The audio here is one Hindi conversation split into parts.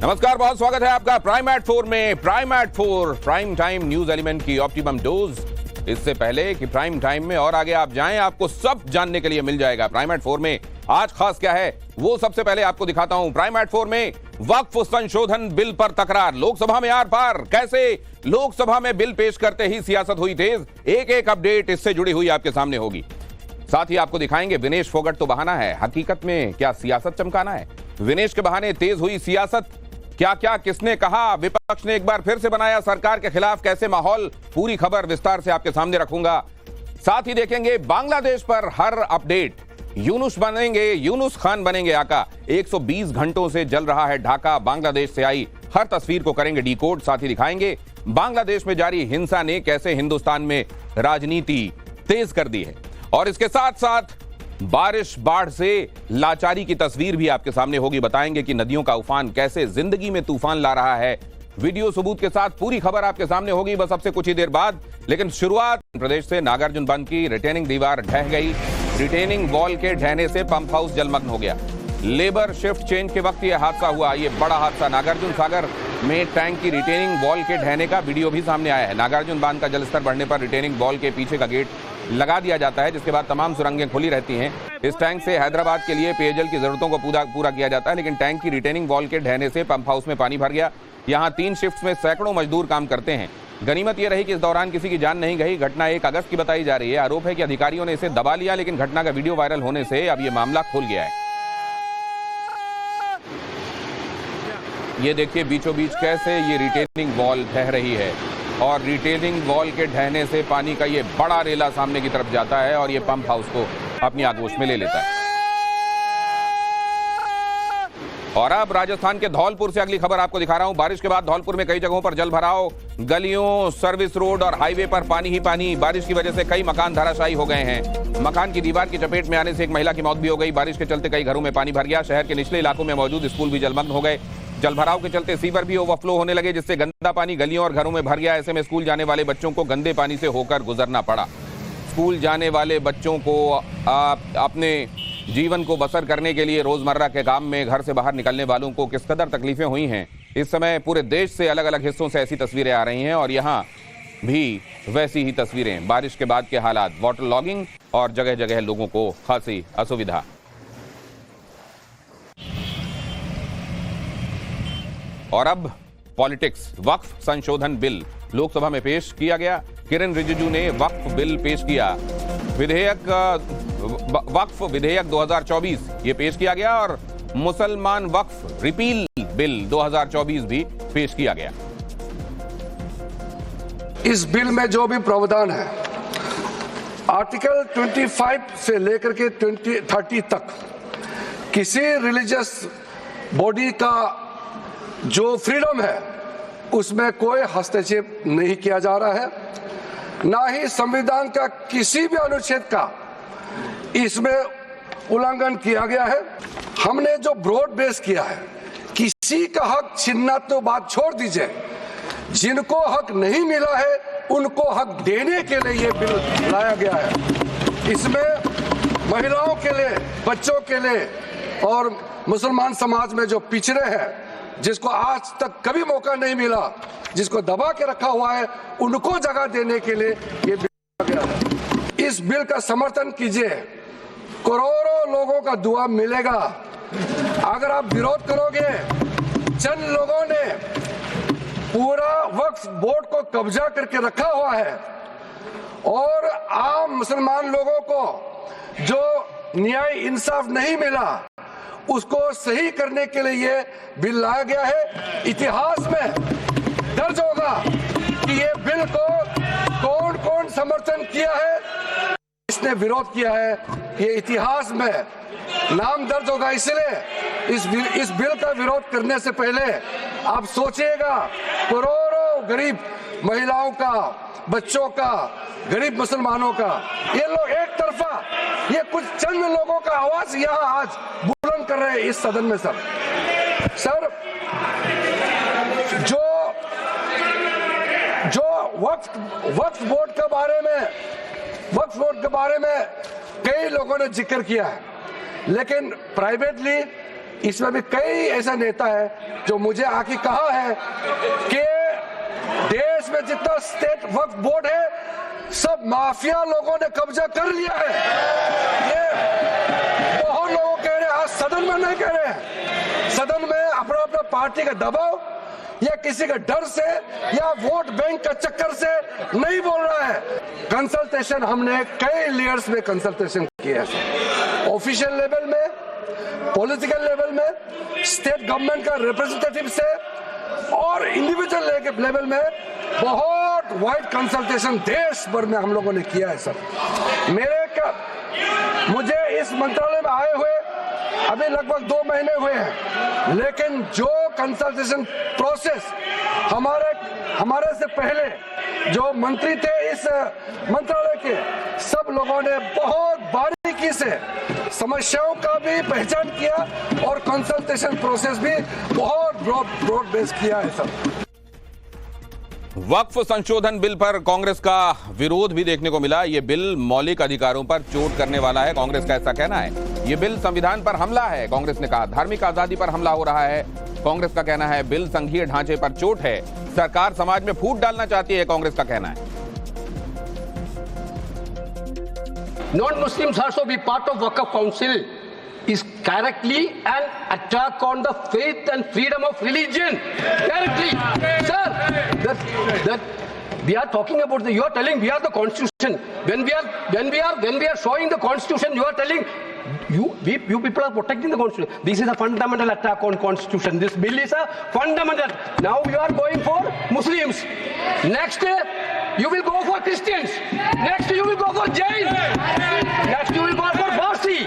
नमस्कार, बहुत स्वागत है आपका प्राइम एट 4 में। Prime eight 4 prime time news element की ऑप्टिमम डोज। इससे पहले कि प्राइम टाइम में और आगे आप जाएं, आपको सब जानने के लिए मिल जाएगा प्राइम एट 4 में। आज खास क्या है वो सबसे पहले आपको दिखाता हूं। प्राइम एट 4 में वक्फ संशोधन बिल पर तकरार, लोकसभा में आर पार। कैसे लोकसभा में बिल पेश करते ही सियासत हुई तेज, एक एक अपडेट इससे जुड़ी हुई आपके सामने होगी। साथ ही आपको दिखाएंगे विनेश फोगट तो बहाना है, हकीकत में क्या सियासत चमकाना है। विनेश के बहाने तेज हुई सियासत, क्या क्या किसने कहा, विपक्ष ने एक बार फिर से बनाया सरकार के खिलाफ कैसे माहौल, पूरी खबर विस्तार से आपके सामने रखूंगा। साथ ही देखेंगे बांग्लादेश पर हर अपडेट। यूनुस खान बनेंगे आका। 120 घंटों से जल रहा है ढाका, बांग्लादेश से आई हर तस्वीर को करेंगे डिकोड। साथ ही दिखाएंगे बांग्लादेश में जारी हिंसा ने कैसे हिंदुस्तान में राजनीति तेज कर दी है। और इसके साथ साथ बारिश बाढ़ से लाचारी की तस्वीर भी आपके सामने होगी। बताएंगे कि नदियों का उफान कैसे जिंदगी में तूफान ला रहा है। वीडियो सबूत के साथ पूरी खबर आपके सामने होगी बस अब से कुछ ही देर बाद। लेकिन शुरुआत प्रदेश से। नागार्जुन बांध की रिटेनिंग दीवार ढह गई। रिटेनिंग वॉल के ढहने से पंप हाउस जलमग्न हो गया। लेबर शिफ्ट चेंज के वक्त यह हादसा हुआ। यह बड़ा हादसा नागार्जुन सागर में टैंक की रिटेनिंग वॉल के ढहने का वीडियो भी सामने आया है। नागार्जुन बांध का जलस्तर बढ़ने पर रिटेनिंग वॉल के पीछे का गेट लगा दिया जाता है, जिसके बाद तमाम सुरंगें खुली रहती हैं। इस टैंक से हैदराबाद के लिए पेयजल की जरूरतों को पूरा किया जाता है। लेकिन टैंक की रिटेनिंग वॉल के ढहने से पंप हाउस में पानी भर गया। यहाँ 3 शिफ्ट्स में सैकड़ों मजदूर काम करते हैं। गनीमत यह रही कि इस दौरान किसी की जान नहीं गई। घटना 1 अगस्त की बताई जा रही है। आरोप है कि अधिकारियों ने इसे दबा लिया, लेकिन घटना का वीडियो वायरल होने से अब यह मामला खुल गया है। ये देखिए बीचों बीच कैसे ये रिटेनिंग वॉल ढह रही है और रिटेनिंग वॉल के ढहने से पानी का ये बड़ा रेला सामने की तरफ जाता है और ये पंप हाउस को अपनी आगोश में ले लेता है। और अब राजस्थान के धौलपुर से अगली खबर आपको दिखा रहा हूं। बारिश के बाद धौलपुर में कई जगहों पर जल भराव, गलियों, सर्विस रोड और हाईवे पर पानी ही पानी। बारिश की वजह से कई मकान धराशायी हो गए हैं। मकान की दीवार की चपेट में आने से एक महिला की मौत भी हो गई। बारिश के चलते कई घरों में पानी भर गया। शहर के निचले इलाकों में मौजूद स्कूल भी जलमग्न हो गए। जलभराव के चलते सीवर भी ओवरफ्लो होने लगे, जिससे गंदा पानी गलियों और घरों में भर गया। ऐसे में स्कूल जाने वाले बच्चों को गंदे पानी से होकर गुजरना पड़ा। स्कूल जाने वाले बच्चों को अपने जीवन को बसर करने के लिए रोजमर्रा के काम में घर से बाहर निकलने वालों को किस कदर तकलीफें हुई हैं। इस समय पूरे देश से अलग अलग हिस्सों से ऐसी तस्वीरें आ रही हैं और यहाँ भी वैसी ही तस्वीरें। बारिश के बाद के हालात, वाटर लॉगिंग और जगह जगह लोगों को खासी असुविधा। और अब पॉलिटिक्स। वक्फ संशोधन बिल लोकसभा में पेश किया गया। किरेन रिजिजू ने वक्फ बिल पेश किया। वक्फ विधेयक 2024 ये पेश किया गया और मुसलमान वक्फ रिपील बिल 2024 भी पेश किया गया। इस बिल में जो भी प्रावधान है, आर्टिकल 25 से लेकर के 30 तक किसी रिलीजियस बॉडी का जो फ्रीडम है उसमें कोई हस्तक्षेप नहीं किया जा रहा है, ना ही संविधान का किसी भी अनुच्छेद का इसमें उल्लंघन किया गया है। हमने जो ब्रॉड बेस किया है, किसी का हक छीनना तो बात छोड़ दीजिए, जिनको हक नहीं मिला है उनको हक देने के लिए ये बिल लाया गया है। इसमें महिलाओं के लिए, बच्चों के लिए और मुसलमान समाज में जो पिछड़े हैं, जिसको आज तक कभी मौका नहीं मिला, जिसको दबा के रखा हुआ है, उनको जगह देने के लिए ये बिल गया है। इस बिल का समर्थन कीजिए, करोड़ों लोगों का दुआ मिलेगा। अगर आप विरोध करोगे, चंद लोगों ने पूरा वक्फ बोर्ड को कब्जा करके रखा हुआ है और आम मुसलमान लोगों को जो न्याय इंसाफ नहीं मिला उसको सही करने के लिए ये बिल लाया गया है। इतिहास में दर्ज होगा कि ये बिल को कौन कौन समर्थन किया है, इसने विरोध किया है, ये इतिहास में नाम दर्ज होगा। इसलिए इस बिल का विरोध करने से पहले आप सोचिएगा, करोड़ों गरीब महिलाओं का, बच्चों का, गरीब मुसलमानों का। ये लोग एक तरफा, ये कुछ चंद लोगों का आवाज यहाँ आज बुलंद कर रहे हैं इस सदन में। सर जो वक्फ बोर्ड के बारे में कई लोगों ने जिक्र किया है, लेकिन प्राइवेटली इसमें भी कई ऐसा नेता है जो मुझे आके कहा है कि देश में जितना स्टेट वक्फ बोर्ड है सब माफिया लोगों ने कब्जा कर लिया है। ये बहुत लोग कह रहे हैं, आज सदन में नहीं कह रहे हैं, सदन में अपना अपना पार्टी का दबाव या किसी के डर से या वोट बैंक का चक्कर से नहीं बोल रहा है। कंसल्टेशन हमने कई लेयर्स में कंसल्टेशन किया है, ऑफिशियल लेवल में, पॉलिटिकल लेवल में, स्टेट गवर्नमेंट का रिप्रेजेंटेटिव से और इंडिविजुअल लेवल में बहुत वाइड कंसल्टेशन देश भर में हम लोगों ने किया है। सर मुझे इस मंत्रालय में आए हुए अभी लगभग 2 महीने हुए हैं, लेकिन जो कंसल्टेशन प्रोसेस हमारे से पहले जो मंत्री थे इस मंत्रालय के, सब लोगों ने बहुत बारीकी से समस्याओं का भी पहचान किया और कंसल्टेशन प्रोसेस भी बहुत ब्रॉड बेस किया है। सब वक्फ संशोधन बिल पर कांग्रेस का विरोध भी देखने को मिला। यह बिल मौलिक अधिकारों पर चोट करने वाला है, कांग्रेस का ऐसा कहना है। यह बिल संविधान पर हमला है, कांग्रेस ने कहा। धार्मिक आजादी पर हमला हो रहा है, कांग्रेस का कहना है। बिल संघीय ढांचे पर चोट है, सरकार समाज में फूट डालना चाहती है, कांग्रेस का कहना है। Non-Muslims also be part of Waqf Council is correctly an attack on the faith and freedom of religion. Directly, sir. That we are talking about you are telling we are the Constitution. When we are showing the Constitution, you are telling you people are protecting the Constitution. This is a fundamental attack on Constitution. This bill is a fundamental. Now you are going for Muslims. Next you will go for Christians. Next you will go for Jains. Next you will go for Parsi.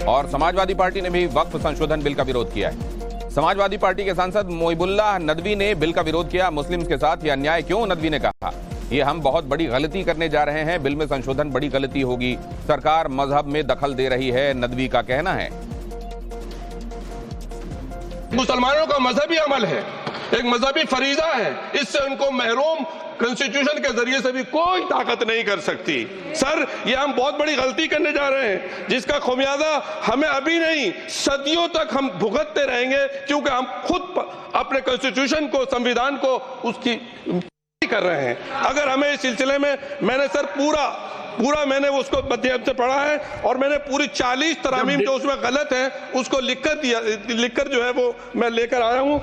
और समाजवादी पार्टी ने भी वक्फ संशोधन बिल का विरोध किया है। समाजवादी पार्टी के सांसद मोहिबुल्लाह नदवी ने बिल का विरोध किया। मुस्लिम्स के साथ यह अन्याय क्यों? नदवी ने कहा, ये हम बहुत बड़ी गलती करने जा रहे हैं, बिल में संशोधन बड़ी गलती होगी, सरकार मजहब में दखल दे रही है, नदवी का कहना है। मुसलमानों का मजहबी अमल है, एक मजहबी फरीजा है, इससे उनको महरूम कॉन्स्टिट्यूशन के जरिए से भी कोई ताकत नहीं कर सकती। सर, ये हम बहुत बड़ी गलती करने जा रहे हैं, जिसका खुमियाजा हमें अभी नहीं सदियों तक हम भुगतते रहेंगे, क्योंकि हम खुद अपने कॉन्स्टिट्यूशन को, संविधान को उसकी कर रहे हैं। अगर हमें इस सिलसिले में मैंने सर पूरा मैंने उसको मध्यम से पढ़ा है और मैंने पूरी 40 तरामीम जो उसमें गलत है उसको लिखकर जो है वो मैं लेकर आया हूं।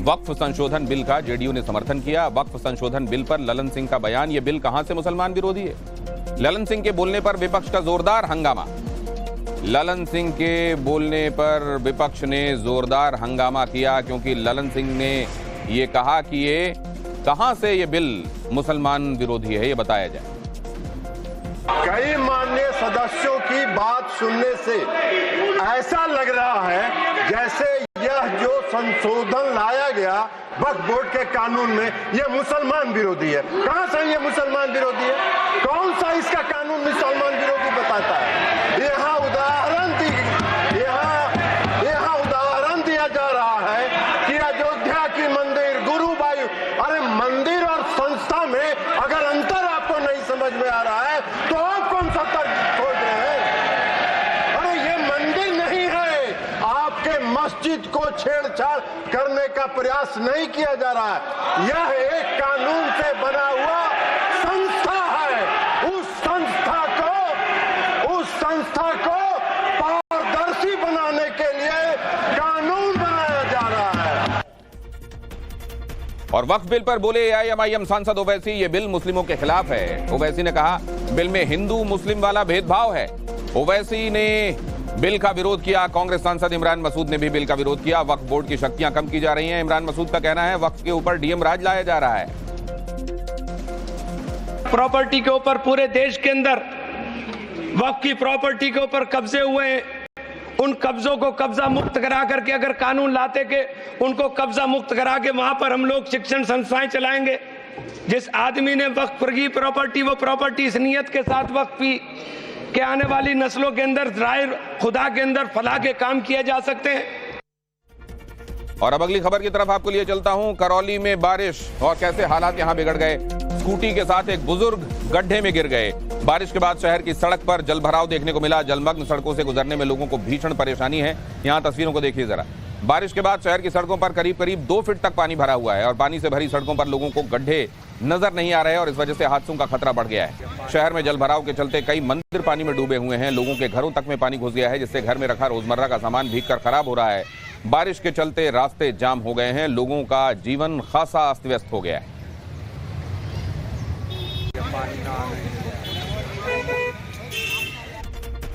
वक्फ संशोधन बिल का जेडीयू ने समर्थन किया। वक्फ संशोधन बिल पर ललन सिंह का बयान, यह बिल कहां से मुसलमान विरोधी है? ललन सिंह के बोलने पर विपक्ष का जोरदार हंगामा। ललन सिंह के बोलने पर विपक्ष ने जोरदार हंगामा किया, क्योंकि ललन सिंह ने यह कहा कि ये कहां से ये बिल मुसलमान विरोधी है, ये बताया जाए। कई माननीय सदस्यों की बात सुनने से ऐसा लग रहा है जैसे यह जो संशोधन लाया गया वक्फ बोर्ड के कानून में, यह मुसलमान विरोधी है। कहां से ये मुसलमान विरोधी है? कौन सा इसका कानून मुसलमान विरोधी बताता है? यहाँ उदाहरण दिया जा रहा है कि अयोध्या की मंदिर, गुरुबाई, अरे मंदिर और संस्था में अगर अंतर आपको नहीं समझ में आ रहा है तो आप कौन सा तर्क खोज रहे हैं? अरे ये मंदिर नहीं है, आपके मस्जिद को छेड़छाड़ करने का प्रयास नहीं किया जा रहा है। यह एक कानून से बना हुआ संस्था है। उस संस्था को पारदर्शी बनाने के लिए कानून बनाया जा रहा है। और वक्फ बिल पर बोले एआईएमआईएम सांसद ओवैसी, ये बिल मुस्लिमों के खिलाफ है। ओवैसी ने कहा बिल में हिंदू मुस्लिम वाला भेदभाव है। ओवैसी ने बिल का विरोध किया। कांग्रेस सांसद इमरान मसूद ने भी बिल का विरोध किया। वक्फ बोर्ड की शक्तियां कम की जा रही हैं। इमरान मसूद का कहना है वक्फ के ऊपर डीएम राज लाया जा रहा है। प्रॉपर्टी के ऊपर पूरे देश के अंदर वक्फ की प्रॉपर्टी के ऊपर कब्जे हुए हैं, उन कब्जों को कब्जा मुक्त करा करके अगर कानून लाते के उनको कब्जा मुक्त करा के वहां पर हम लोग शिक्षण संस्थाएं चलाएंगे। जिस आदमी ने वक्फ की प्रॉपर्टी, वो प्रॉपर्टी इस नियत के साथ वक्फ के आने वाली नस्लों के अंदर राय खुदा के अंदर फला के काम किए जा सकते हैं। और अब अगली खबर की तरफ आपको लिए चलता हूं। करौली में बारिश और कैसे हालात यहां बिगड़ गए। स्कूटी के साथ एक बुजुर्ग गड्ढे में गिर गए। बारिश के बाद शहर की सड़क पर जलभराव देखने को मिला। जलमग्न सड़कों से गुजरने में लोगों को भीषण परेशानी है। यहां तस्वीरों को देखिए जरा। बारिश के बाद शहर की सड़कों पर करीब करीब 2 फीट तक पानी भरा हुआ है और पानी से भरी सड़कों पर लोगों को गड्ढे नजर नहीं आ रहे और इस वजह से हादसों का खतरा बढ़ गया है। शहर में जलभराव के चलते कई मंदिर पानी में डूबे हुए हैं। लोगों के घरों तक में पानी घुस गया है, जिससे घर में रखा रोजमर्रा का सामान भीगकर खराब हो रहा है। बारिश के चलते रास्ते जाम हो गए हैं। लोगों का जीवन खासा अस्त व्यस्त हो गया है।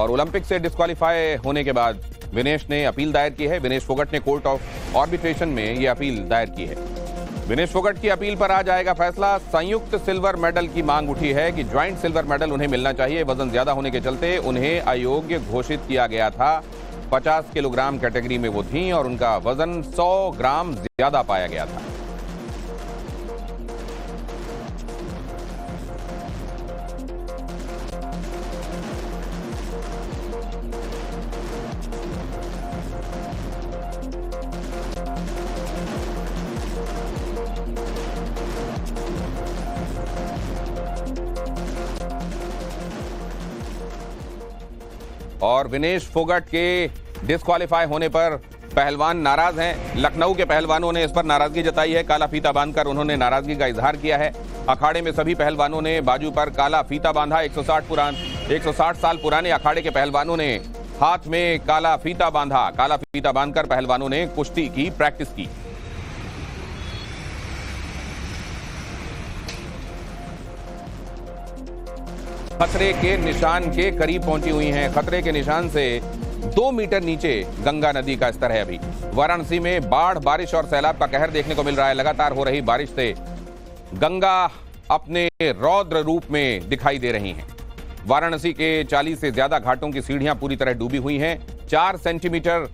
और ओलंपिक से डिस्क्वालीफाई होने के बाद विनेश ने अपील दायर की है। विनेश फोगट ने कोर्ट ऑफ आर्बिट्रेशन में यह अपील दायर की है। विनेश फोगट की अपील पर आज आएगा फैसला। संयुक्त सिल्वर मेडल की मांग उठी है कि ज्वाइंट सिल्वर मेडल उन्हें मिलना चाहिए। वजन ज्यादा होने के चलते उन्हें अयोग्य घोषित किया गया था। 50 किलोग्राम कैटेगरी में वो थीं और उनका वजन 100 ग्राम ज्यादा पाया गया था। और विनेश फोगट के डिस्क्वालीफाई होने पर पहलवान नाराज हैं। लखनऊ के पहलवानों ने इस पर नाराजगी जताई है। काला फीता बांधकर उन्होंने नाराजगी का इजहार किया है। अखाड़े में सभी पहलवानों ने बाजू पर काला फीता बांधा। 160 साल पुराने अखाड़े के पहलवानों ने हाथ में काला फीता बांधा। काला फीता बांधकर पहलवानों ने कुश्ती की प्रैक्टिस की। खतरे के निशान के करीब पहुंची हुई हैं। खतरे के निशान से 2 मीटर नीचे गंगा नदी का स्तर है। अभी वाराणसी में बाढ़, बारिश और सैलाब का कहर देखने को मिल रहा है। लगातार हो रही बारिश से गंगा अपने रौद्र रूप में दिखाई दे रही हैं। वाराणसी के 40 से ज्यादा घाटों की सीढ़ियां पूरी तरह डूबी हुई हैं। 4 सेंटीमीटर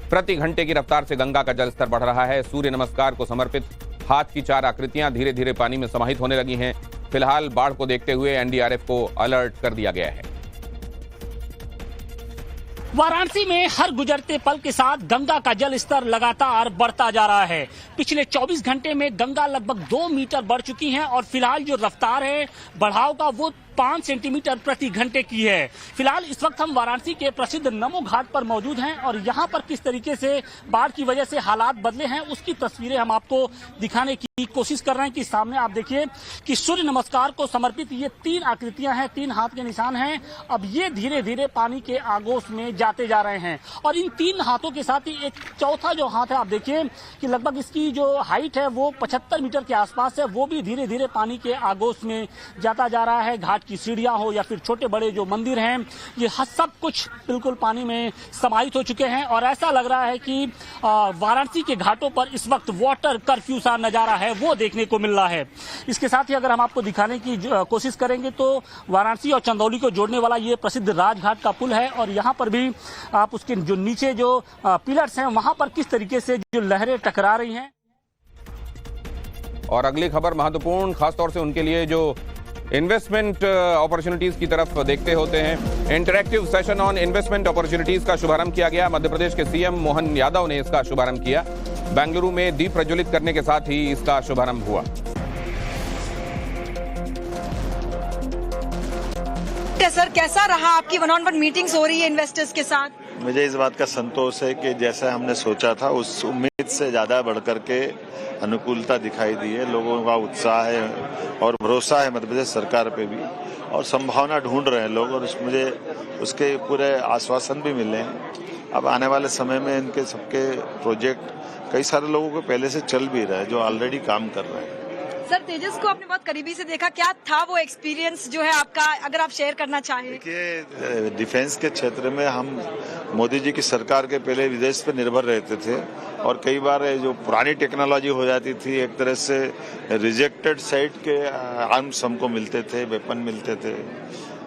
प्रति घंटे की रफ्तार से गंगा का जलस्तर बढ़ रहा है। सूर्य नमस्कार को समर्पित हाथ की 4 आकृतियां धीरे धीरे पानी में समाहित होने लगी हैं। फिलहाल बाढ़ को देखते हुए एनडीआरएफ को अलर्ट कर दिया गया है। वाराणसी में हर गुजरते पल के साथ गंगा का जल स्तर लगातार बढ़ता जा रहा है। पिछले 24 घंटे में गंगा लगभग 2 मीटर बढ़ चुकी है और फिलहाल जो रफ्तार है बढ़ाव का वो 5 सेंटीमीटर प्रति घंटे की है। फिलहाल इस वक्त हम वाराणसी के प्रसिद्ध नमो घाट पर मौजूद हैं और यहाँ पर किस तरीके से बाढ़ की वजह से हालात बदले हैं उसकी तस्वीरें हम आपको दिखाने की कोशिश कर रहे हैं। कि सामने आप देखिए कि सूर्य नमस्कार को समर्पित ये 3 आकृतियां हैं, 3 हाथ के निशान हैं। अब ये धीरे धीरे पानी के आगोश में जाते जा रहे हैं और इन 3 हाथों के साथ ही एक चौथा जो हाथ है, आप देखिए कि लगभग इसकी जो हाइट है वो 75 मीटर के आसपास है, वो भी धीरे धीरे पानी के आगोश में जाता जा रहा है। घाट की सीढ़ियां हो या फिर छोटे बड़े जो मंदिर हैं, ये सब कुछ बिल्कुल पानी में समाहित हो चुके हैं और ऐसा लग रहा है कि वाराणसी के घाटों पर इस वक्त वाटर कर्फ्यू सा नजारा है वो देखने को मिल रहा है। इसके साथ ही अगर हम आपको दिखाने की कोशिश करेंगे तो वाराणसी और चंदौली को जोड़ने वाला ये प्रसिद्ध राजघाट का पुल है और यहाँ पर भी आप उसके जो नीचे जो पिलर्स हैं वहां पर किस तरीके से जो लहरें टकरा रही हैं। और अगली खबर महत्वपूर्ण, खासतौर से उनके लिए जो इन्वेस्टमेंट अपॉर्चुनिटीज की तरफ देखते होते हैं। Interactive session on investment opportunities का शुभारंभ किया गया। मध्य प्रदेश के सीएम मोहन यादव ने इसका शुभारंभ किया। बेंगलुरु में दीप प्रज्वलित करने के साथ ही इसका शुभारंभ हुआ। सर, कैसा रहा आपकी 1-on-1 मीटिंग्स हो रही है इन्वेस्टर्स के साथ? मुझे इस बात का संतोष है कि जैसा हमने सोचा था उस उम्मीद से ज्यादा बढ़कर के अनुकूलता दिखाई दी है। लोगों का उत्साह है और भरोसा है मध्य प्रदेश सरकार पे भी और संभावना ढूंढ रहे हैं लोग और मुझे उसके पूरे आश्वासन भी मिले हैं। अब आने वाले समय में इनके सबके प्रोजेक्ट कई सारे लोगों को पहले से चल भी रहा है जो ऑलरेडी काम कर रहे हैं। सर, तेजस को आपने बहुत करीबी से देखा, क्या था वो एक्सपीरियंस जो है आपका, अगर आप शेयर करना चाहें? देखिए, डिफेंस के क्षेत्र में हम मोदी जी की सरकार के पहले विदेश पे निर्भर रहते थे और कई बार जो पुरानी टेक्नोलॉजी हो जाती थी, एक तरह से रिजेक्टेड साइट के आर्म्स हमको मिलते थे, वेपन मिलते थे,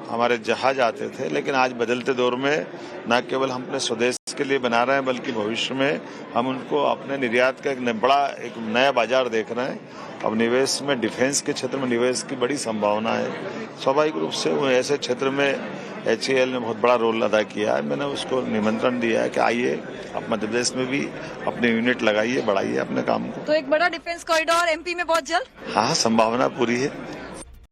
हमारे जहाज आते थे। लेकिन आज बदलते दौर में न केवल हम अपने स्वदेश के लिए बना रहे हैं बल्कि भविष्य में हम उनको अपने निर्यात का एक नया बाजार देख रहे हैं। अब निवेश में, डिफेंस के क्षेत्र में निवेश की बड़ी संभावना है। स्वाभाविक रूप से वो ऐसे क्षेत्र में HAL ने बहुत बड़ा रोल अदा किया है। मैंने उसको निमंत्रण दिया है कि आइए आप मध्य प्रदेश में भी अपने यूनिट लगाइए, बढ़ाइए अपने काम को। तो एक बड़ा डिफेंस कॉरिडोर MP में बहुत जल्द? हाँ, संभावना पूरी है।